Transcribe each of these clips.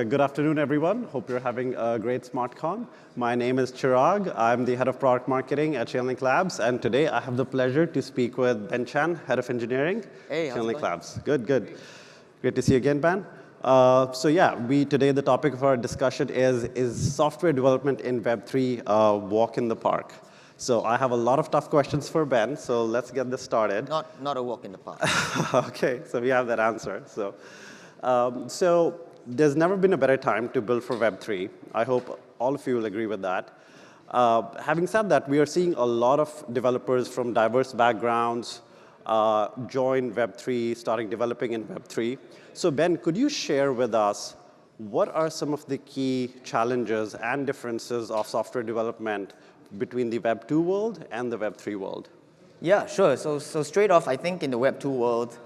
Good afternoon, everyone. Hope you're having a great SmartCon. My name is Chirag. I'm the head of product marketing at Chainlink Labs, and today I have the pleasure to speak with Ben Chan, head of engineering, Hey, how's it Chainlink going? Labs. Good. Great to see you again, Ben. Today the topic of our discussion is software development in Web3 a walk in the park? So I have a lot of tough questions for Ben, so let's get this started. Not a walk in the park. Okay, so we have that answer. So there's never been a better time to build for Web3. I hope all of you will agree with that. Having said that, we are seeing a lot of developers from diverse backgrounds join Web3, starting developing in Web3. So Ben, could you share with us what are some of the key challenges and differences of software development between the Web2 world and the Web3 world? Yeah, sure. So straight off, I think in the Web2 world,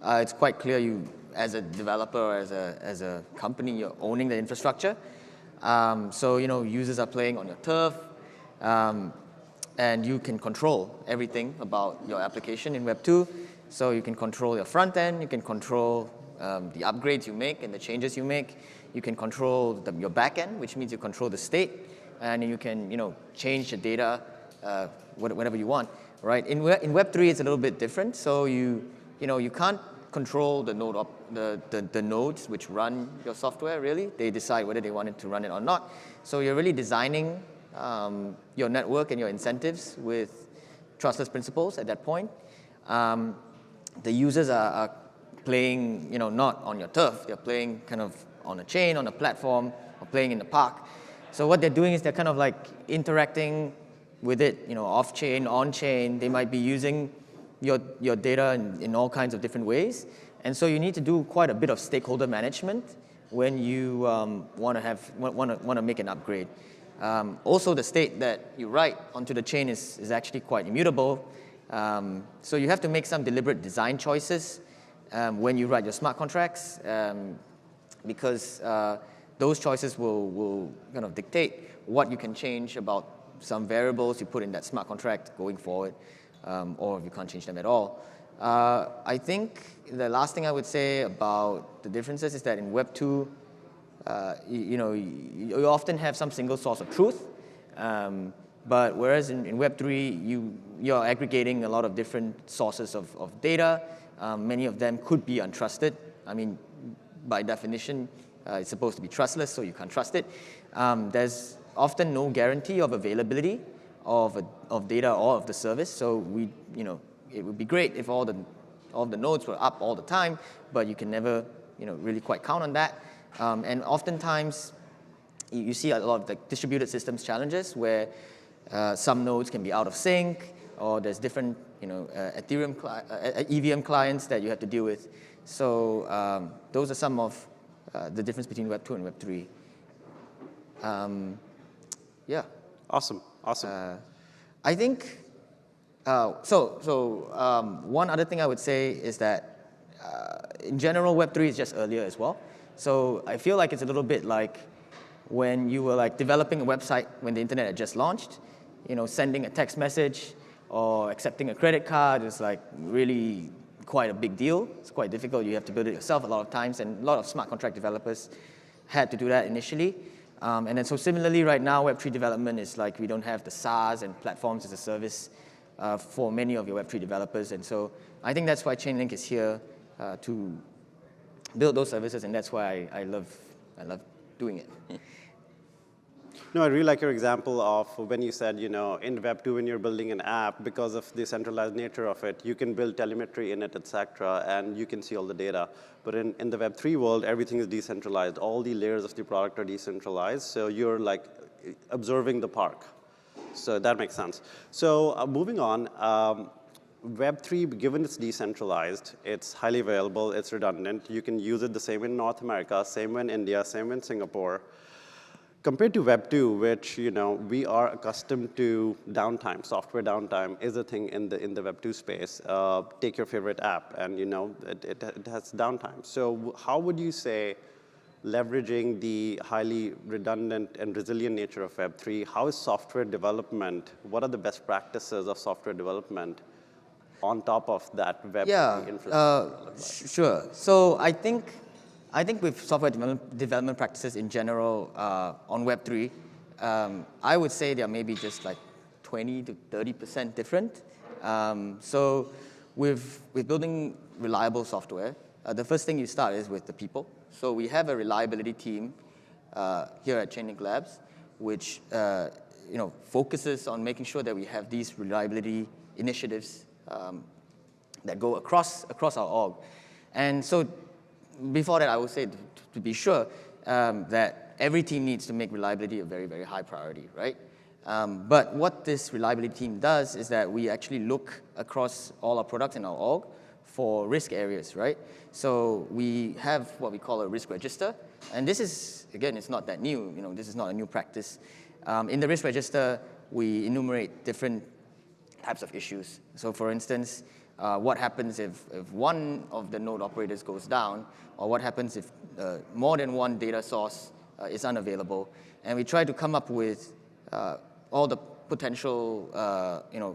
it's quite clear you, as a developer, as a company, you're owning the infrastructure. Users are playing on your turf, and you can control everything about your application in Web2. So you can control your front end, you can control the upgrades you make and the changes you make. You can control your back end, which means you control the state, and you can change the data whatever you want. Right? In Web3, it's a little bit different. So you can't control the nodes which run your software, really. They decide whether they wanted to run it or not. So you're really designing your network and your incentives with trustless principles at that point. The users are playing, not on your turf. They're playing kind of on a chain, on a platform, or playing in the park. So what they're doing is they're kind of like interacting with it, off-chain, on-chain. They might be using your data in all kinds of different ways. And so you need to do quite a bit of stakeholder management when you want to make an upgrade. Also, the state that you write onto the chain is actually quite immutable. So you have to make some deliberate design choices when you write your smart contracts, because those choices will kind of dictate what you can change about some variables you put in that smart contract going forward. Or if you can't change them at all. I think the last thing I would say about the differences is that in Web2, you often have some single source of truth. But whereas in Web3, you're aggregating a lot of different sources of data. Many of them could be untrusted. I mean, by definition, it's supposed to be trustless, so you can't trust it. There's often no guarantee of availability of data or of the service. So it would be great if all the nodes were up all the time, but you can never really quite count on that. And oftentimes you see a lot of the distributed systems challenges where some nodes can be out of sync, or there's different Ethereum EVM clients that you have to deal with. So those are some of the difference between Web2 and Web3. Yeah. Awesome. I think, one other thing I would say is that in general, Web3 is just earlier as well. So I feel like it's a little bit like when you were like developing a website when the internet had just launched, sending a text message or accepting a credit card is like really quite a big deal. It's quite difficult. You have to build it yourself a lot of times, and a lot of smart contract developers had to do that initially. And then so similarly, right now, Web3 development is like we don't have the SaaS and platforms as a service for many of your Web3 developers. And so I think that's why Chainlink is here to build those services, and that's why I love doing it. No, I really like your example of when you said, in Web2, when you're building an app, because of the centralized nature of it, you can build telemetry in it, et cetera, and you can see all the data. But in the Web3 world, everything is decentralized. All the layers of the product are decentralized, so you're like observing the park. So that makes sense. So moving on, Web3, given it's decentralized, it's highly available, it's redundant. You can use it the same in North America, same in India, same in Singapore. Compared to Web2, which we are accustomed to downtime, software downtime is a thing in the Web2 space. Take your favorite app, and it has downtime. So how would you say, leveraging the highly redundant and resilient nature of Web3, how is software development? What are the best practices of software development on top of that Web3 infrastructure? Sure. So I think I think with software development practices in general on Web3, I would say they're maybe just like 20 to 30% different. So with building reliable software, the first thing you start is with the people. So we have a reliability team here at Chainlink Labs, which focuses on making sure that we have these reliability initiatives that go across our org. And so before that, I would say to be sure that every team needs to make reliability a very, very high priority, right? But what this reliability team does is that we actually look across all our products in our org for risk areas, right? So we have what we call a risk register. And this is, again, it's not that new. This is not a new practice. In the risk register, we enumerate different types of issues. So for instance, what happens if one of the node operators goes down, or what happens if more than one data source is unavailable. And we try to come up with all the potential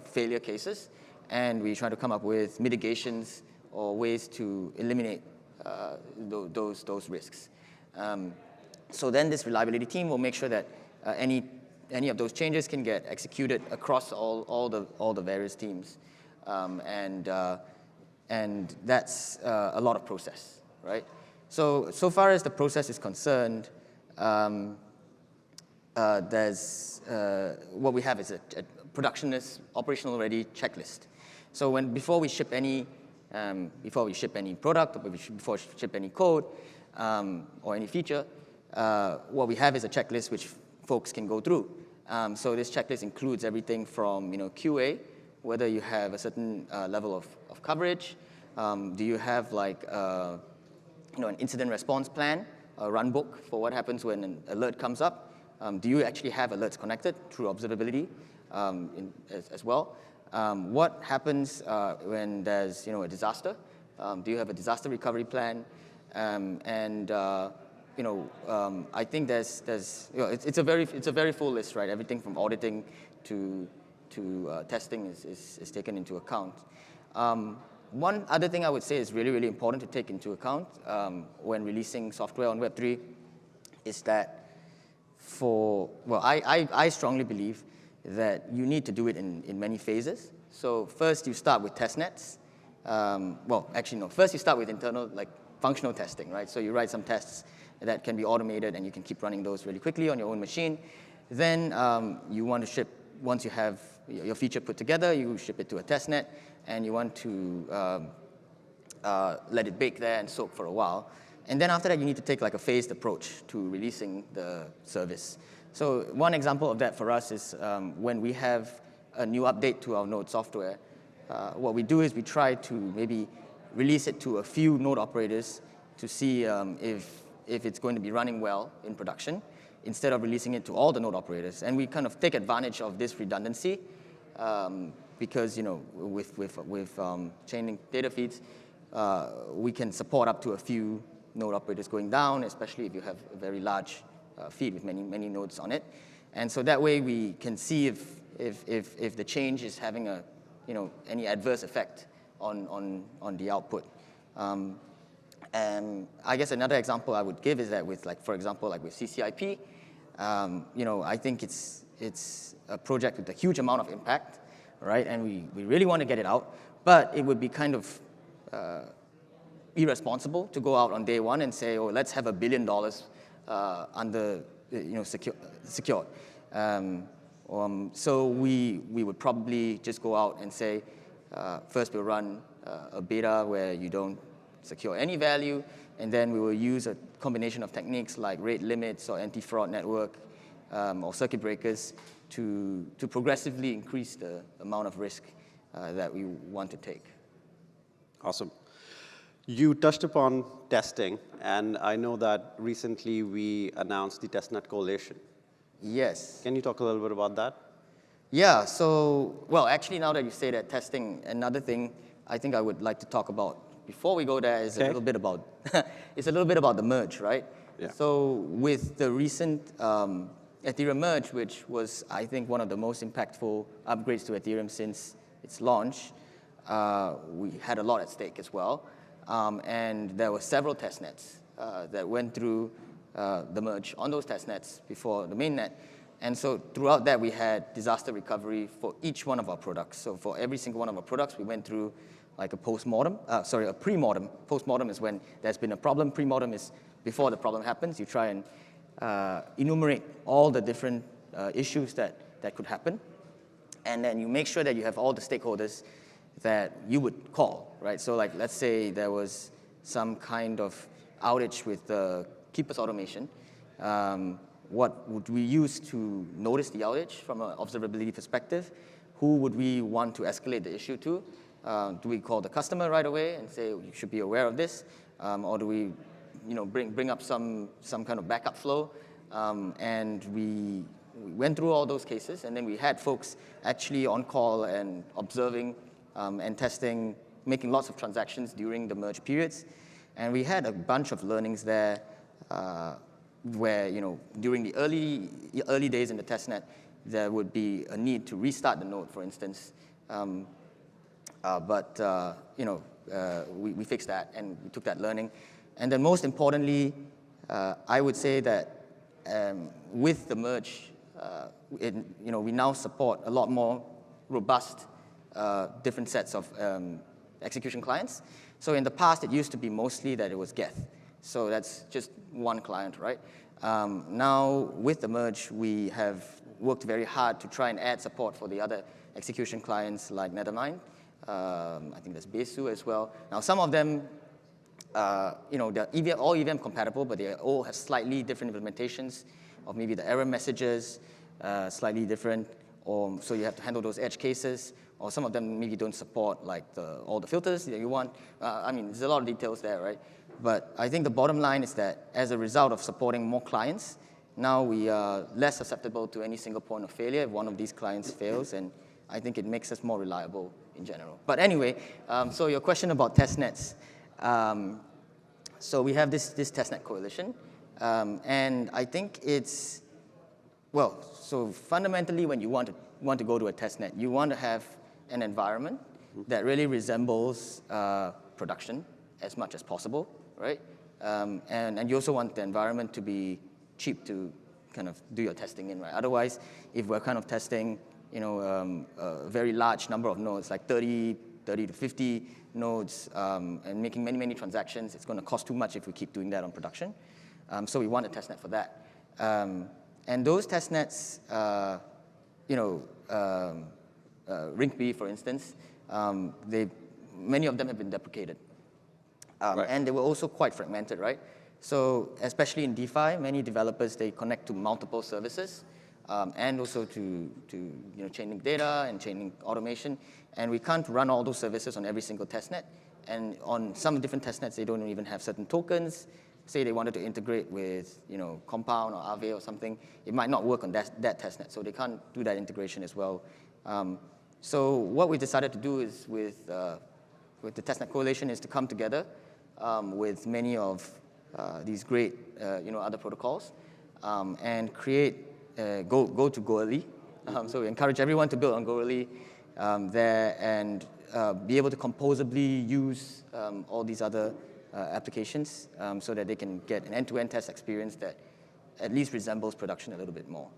failure cases, and we try to come up with mitigations or ways to eliminate those risks. So then this reliability team will make sure that any of those changes can get executed across all the various teams. And that's a lot of process, right? So far as the process is concerned, there's what we have is a productionless, operational ready checklist. So before we ship any product, or before we ship any code or any feature, what we have is a checklist which folks can go through. So this checklist includes everything from QA, whether you have a certain level of coverage. Do you have like an incident response plan, a run book for what happens when an alert comes up? Do you actually have alerts connected through observability as well? What happens when there's a disaster? Do you have a disaster recovery plan? I think it's a very full list, right? Everything from auditing to testing is taken into account. One other thing I would say is really, really important to take into account when releasing software on Web3 is that I strongly believe that you need to do it in many phases. So first you start with testnets. First you start with internal, like functional testing, right? So you write some tests that can be automated and you can keep running those really quickly on your own machine. Then you want to ship, once you have your feature put together, you ship it to a testnet and you want to let it bake there and soak for a while. And then after that, you need to take like a phased approach to releasing the service. So one example of that for us is when we have a new update to our node software, what we do is we try to maybe release it to a few node operators to see if it's going to be running well in production, instead of releasing it to all the node operators. And we kind of take advantage of this redundancy because with Chainlink data feeds, we can support up to a few node operators going down, especially if you have a very large feed with many nodes on it. And so that way we can see if the change is having any adverse effect on the output. And I guess another example I would give is that with for example, with CCIP, I think it's a project with a huge amount of impact, right? And we really want to get it out, but it would be kind of irresponsible to go out on day one and say, oh, let's have $1 billion under secured. So we would probably just go out and say, first we'll run a beta where you don't secure any value, and then we will use a combination of techniques like rate limits or anti-fraud network or circuit breakers to progressively increase the amount of risk that we want to take. Awesome. You touched upon testing, and I know that recently we announced the Testnet Coalition. Yes. Can you talk a little bit about that? Yeah, so, actually now that you say that, testing, another thing I think I would like to talk about before we go there is a little bit about, it's a little bit about the merge, right? Yeah. So with the recent Ethereum merge, which was, I think, one of the most impactful upgrades to Ethereum since its launch, we had a lot at stake as well. And there were several testnets that went through the merge on those test nets before the mainnet. And so throughout that, we had disaster recovery for each one of our products. So for every single one of our products, we went through like a pre-mortem. Post-mortem is when there's been a problem. Pre-mortem is before the problem happens. You try and enumerate all the different issues that could happen. And then you make sure that you have all the stakeholders that you would call, right? So like, let's say there was some kind of outage with the Keeper's automation. What would we use to notice the outage from an observability perspective? Who would we want to escalate the issue to? Do we call the customer right away and say, you should be aware of this? Or do we bring up some kind of backup flow? And we went through all those cases, and then we had folks actually on call and observing and testing, making lots of transactions during the merge periods. And we had a bunch of learnings there where, during the early days in the testnet, there would be a need to restart the node, for instance. But we fixed that, and we took that learning. And then most importantly, I would say that with the merge, we now support a lot more robust different sets of execution clients. So in the past, it used to be mostly that it was Geth. So that's just one client, right? Now, with the merge, we have worked very hard to try and add support for the other execution clients like Nethermind. I think there's Besu as well. Now, some of them, they're all EVM compatible, but they all have slightly different implementations of maybe the error messages, slightly different, or so you have to handle those edge cases, or some of them maybe don't support like all the filters that you want. There's a lot of details there, right? But I think the bottom line is that as a result of supporting more clients, now we are less susceptible to any single point of failure if one of these clients fails, and I think it makes us more reliable in general. But anyway, so your question about testnets. So we have this testnet coalition, and I think it's, so fundamentally when you want to go to a testnet, you want to have an environment that really resembles production as much as possible, right? And you also want the environment to be cheap to kind of do your testing in, right? Otherwise, if we're kind of testing, a very large number of nodes, like 30 to 50 nodes, and making many, many transactions, it's going to cost too much if we keep doing that on production. So we want a testnet for that. And those testnets, Rinkeby, for instance, many of them have been deprecated. Right. And they were also quite fragmented, right? So especially in DeFi, many developers, they connect to multiple services, and also to Chainlink data and Chainlink automation. And we can't run all those services on every single testnet. And on some different testnets, they don't even have certain tokens. Say they wanted to integrate with Compound or Aave or something, it might not work on that testnet. So they can't do that integration as well. So what we decided to do is with the testnet coalition is to come together with many of these great other protocols and create go to Goerli. So we encourage everyone to build on Goerli there and be able to composably use all these other applications so that they can get an end-to-end test experience that at least resembles production a little bit more.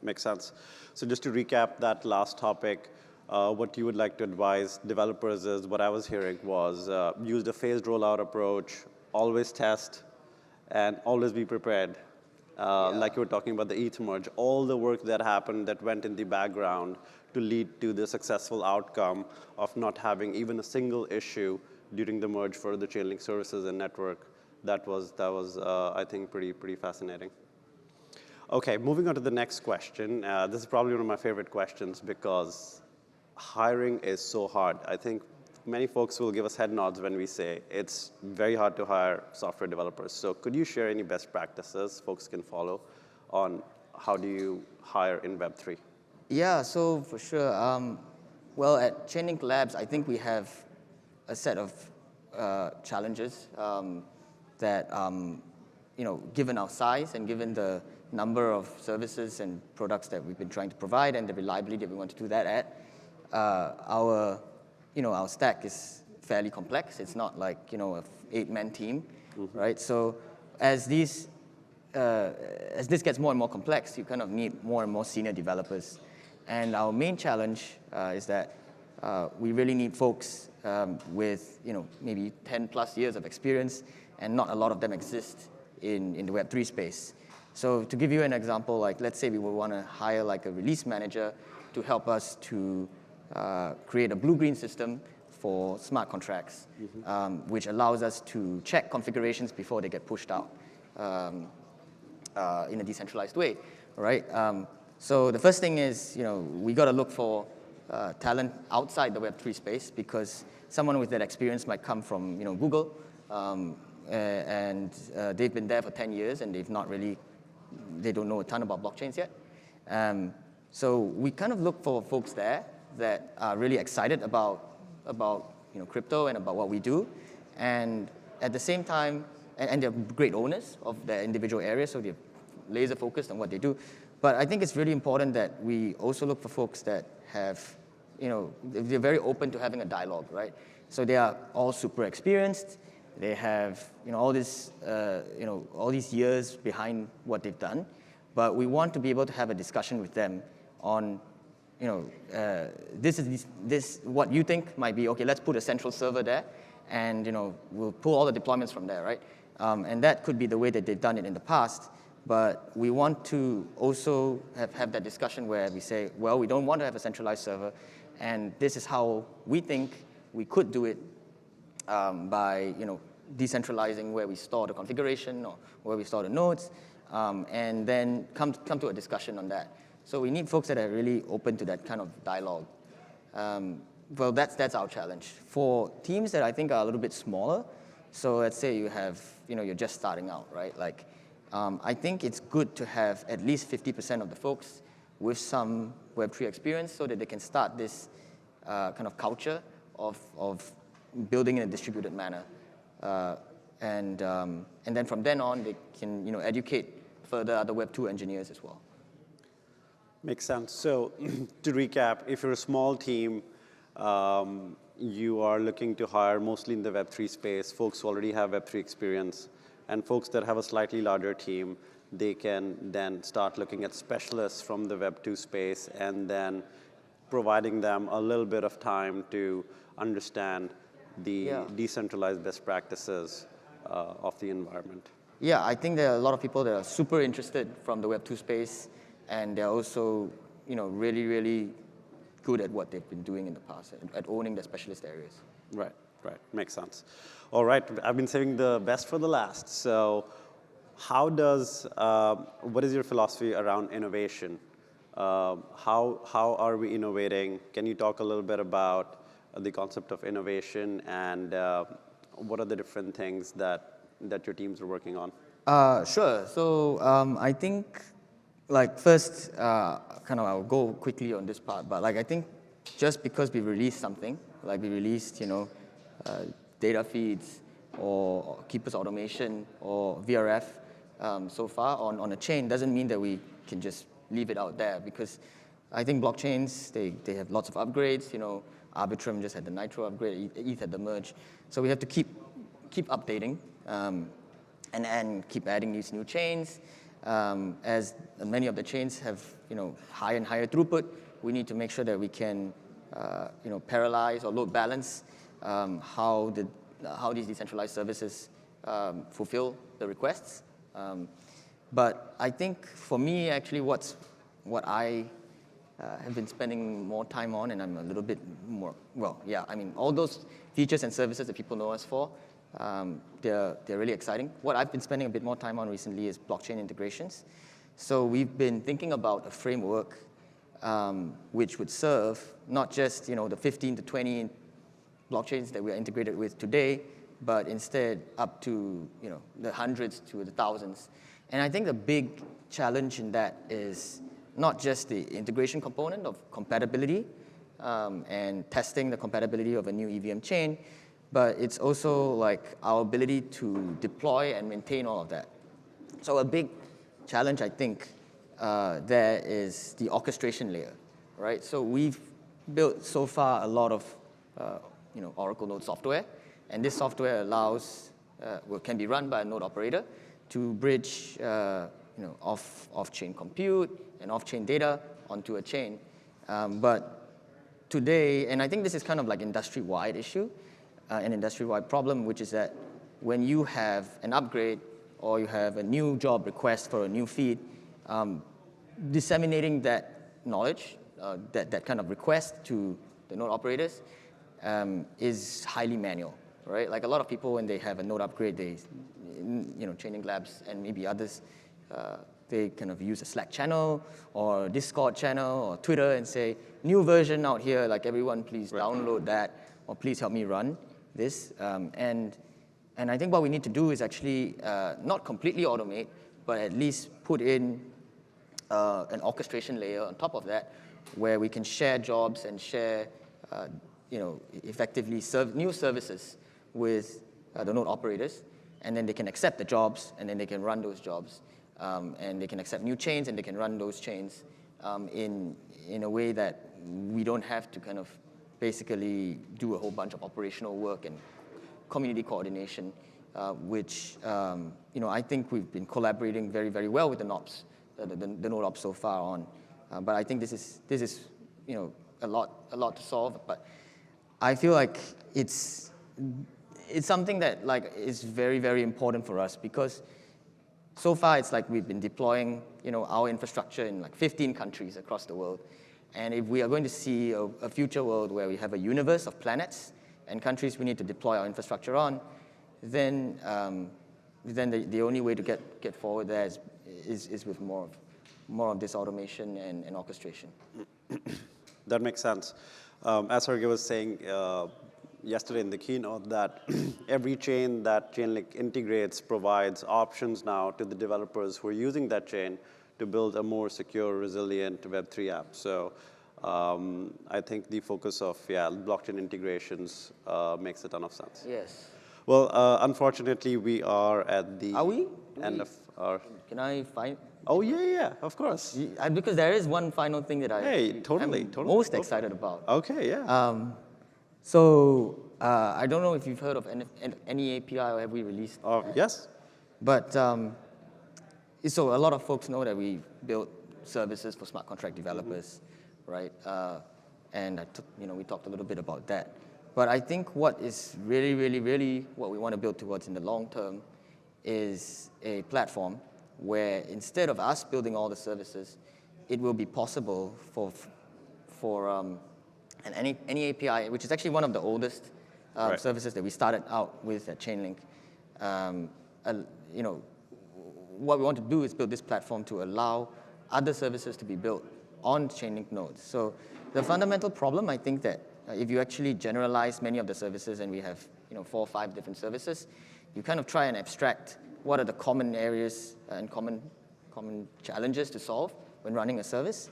Makes sense. So just to recap that last topic, what you would like to advise developers is, what I was hearing was use the phased rollout approach, always test, and always be prepared. Like you were talking about the ETH merge, all the work that happened that went in the background to lead to the successful outcome of not having even a single issue during the merge for the Chainlink services and network. That was I think, pretty fascinating. Okay, moving on to the next question. This is probably one of my favorite questions because hiring is so hard. I think many folks will give us head nods when we say it's very hard to hire software developers. So could you share any best practices folks can follow on how do you hire in Web3? Yeah, so for sure. Well, at Chainlink Labs, I think we have a set of challenges that, given our size and given the number of services and products that we've been trying to provide and the reliability that we want to do that at, our stack is fairly complex. It's not like, 8-man team, right? So as this gets more and more complex, you kind of need more and more senior developers. And our main challenge is that we really need folks with maybe 10 plus years of experience, and not a lot of them exist in the Web3 space. So to give you an example, like let's say we would want to hire like a release manager to help us to create a blue-green system for smart contracts, which allows us to check configurations before they get pushed out in a decentralized way, right? So the first thing is, we got to look for talent outside the Web3 space, because someone with that experience might come from Google, and they've been there for 10 years and they don't know a ton about blockchains yet. So we kind of look for folks there that are really excited about crypto and about what we do, and at the same time, and they're great owners of their individual areas, so they're laser focused on what they do. But I think it's really important that we also look for folks that have, they're very open to having a dialogue, right? So they are all super experienced. They have, all these years behind what they've done. But we want to be able to have a discussion with them on, this what you think might be, okay, let's put a central server there, and, we'll pull all the deployments from there, right? And that could be the way that they've done it in the past. But we want to also have that discussion where we say, well, we don't want to have a centralized server, and this is how we think we could do it by decentralizing where we store the configuration or where we store the nodes, and then come to a discussion on that. So we need folks that are really open to that kind of dialogue. Well, that's our challenge. For teams that I think are a little bit smaller, so let's say you have, you're just starting out, right? Like, I think it's good to have at least 50% of the folks with some Web3 experience, so that they can start this kind of culture of building in a distributed manner. And then from then on, they can educate further other Web2 engineers as well. Makes sense. So to recap, if you're a small team, you are looking to hire mostly in the Web3 space, folks who already have Web3 experience, and folks that have a slightly larger team, they can then start looking at specialists from the Web2 space, and then providing them a little bit of time to understand the decentralized best practices of the environment. Yeah, I think there are a lot of people that are super interested from the Web2 space, and they're also, really, really good at what they've been doing in the past, at owning the specialist areas. Right. Makes sense. All right, I've been saving the best for the last. So what is your philosophy around innovation? How are we innovating? Can you talk a little bit about the concept of innovation, and what are the different things that your teams are working on? Sure. So I think, first, I'll go quickly on this part, but I think just because we released something, we released, data feeds or Keepers automation or VRF so far on a chain, doesn't mean that we can just leave it out there, because I think blockchains, they have lots of upgrades. Arbitrum just had the Nitro upgrade, ETH had the merge. So we have to keep updating and keep adding these new chains. As many of the chains have higher and higher throughput, we need to make sure that we can parallelize or load balance how these decentralized services fulfill the requests. But I think for me, actually, what I have been spending more time on, and I'm a little bit more, all those features and services that people know us for, they're really exciting. What I've been spending a bit more time on recently is blockchain integrations. So we've been thinking about a framework which would serve not just the 15 to 20 blockchains that we're integrated with today, but instead up to the hundreds to the thousands. And I think the big challenge in that is not just the integration component of compatibility and testing the compatibility of a new EVM chain, but it's also our ability to deploy and maintain all of that. So a big challenge, I think, there is the orchestration layer, right? So we've built so far a lot of Oracle Node software, and this software allows can be run by a node operator to bridge off-chain compute and off-chain data onto a chain. But today, and I think this is kind of like industry-wide issue, an industry-wide problem, which is that when you have an upgrade or you have a new job request for a new feed, disseminating that knowledge, that kind of request to the node operators is highly manual, right? Like a lot of people, when they have a node upgrade, Chainlink Labs and maybe others, they kind of use a Slack channel or Discord channel or Twitter and say, new version out here, like everyone please download that, or please help me run this. And I think what we need to do is actually not completely automate, but at least put in an orchestration layer on top of that, where we can share jobs and share, effectively new services with the node operators, and then they can accept the jobs, and then they can run those jobs, and they can accept new chains, and they can run those chains in a way that we don't have to kind of basically do a whole bunch of operational work and community coordination, which I think we've been collaborating very, very well with the NOPs, the node ops so far on. But I think this is a lot to solve. But I feel like it's something that like is very, very important for us, because so far it's like we've been deploying our infrastructure in like 15 countries across the world. And if we are going to see a future world where we have a universe of planets and countries we need to deploy our infrastructure on, then the only way to get forward there is with more of this automation and orchestration. That makes sense. As Sergey was saying yesterday in the keynote, that every chain that Chainlink integrates provides options now to the developers who are using that chain to build a more secure, resilient Web3 app. So I think the focus of blockchain integrations makes a ton of sense. Yes. Well, unfortunately, we are at the end of our... Can I find... Oh, yeah, of course. Because there is one final thing that I'm most excited about. Okay, yeah. So I don't know if you've heard of any API or have we released? Yes. But so a lot of folks know that we built services for smart contract developers, right? And we talked a little bit about that. But I think what is really, really, really what we want to build towards in the long term is a platform where instead of us building all the services, it will be possible for any API, which is actually one of the oldest services that we started out with at Chainlink. What we want to do is build this platform to allow other services to be built on Chainlink nodes. So the fundamental problem, I think that if you actually generalize many of the services, and we have 4 or 5 different services, you kind of try and abstract what are the common areas and common challenges to solve when running a service.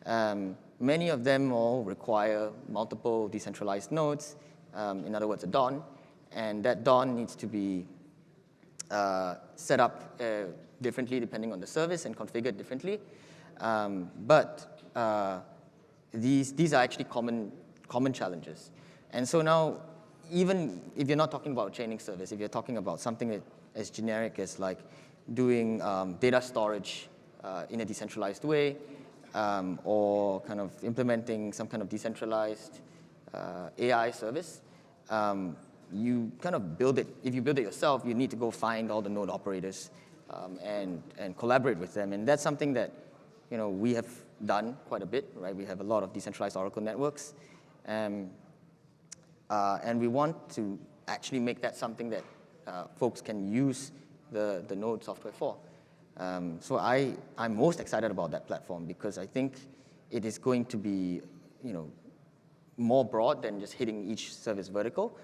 Many of them all require multiple decentralized nodes, in other words, a DON, and that DON needs to be set up differently depending on the service and configured differently. But these are actually common challenges. And so now, even if you're not talking about a chaining service, if you're talking about something that as generic as like doing data storage in a decentralized way, or kind of implementing some kind of decentralized AI service, you kind of build it. If you build it yourself, you need to go find all the node operators and collaborate with them. And that's something that we have done quite a bit, right? We have a lot of decentralized Oracle networks. And we want to actually make that something that folks can use the node software for. So I'm most excited about that platform because I think it is going to be more broad than just hitting each service vertical.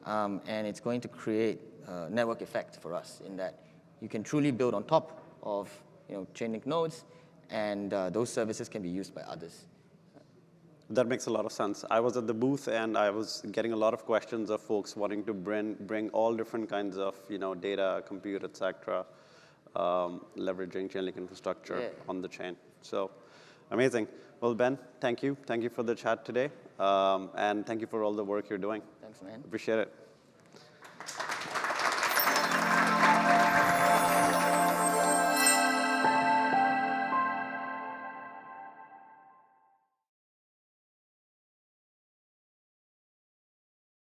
And it's going to create a network effect for us in that you can truly build on top of Chainlink nodes, and those services can be used by others. That makes a lot of sense. I was at the booth and I was getting a lot of questions of folks wanting to bring all different kinds of data, compute, etc., leveraging Chainlink infrastructure on the chain. So amazing. Well, Ben, thank you. Thank you for the chat today. And thank you for all the work you're doing. Thanks, man. Appreciate it.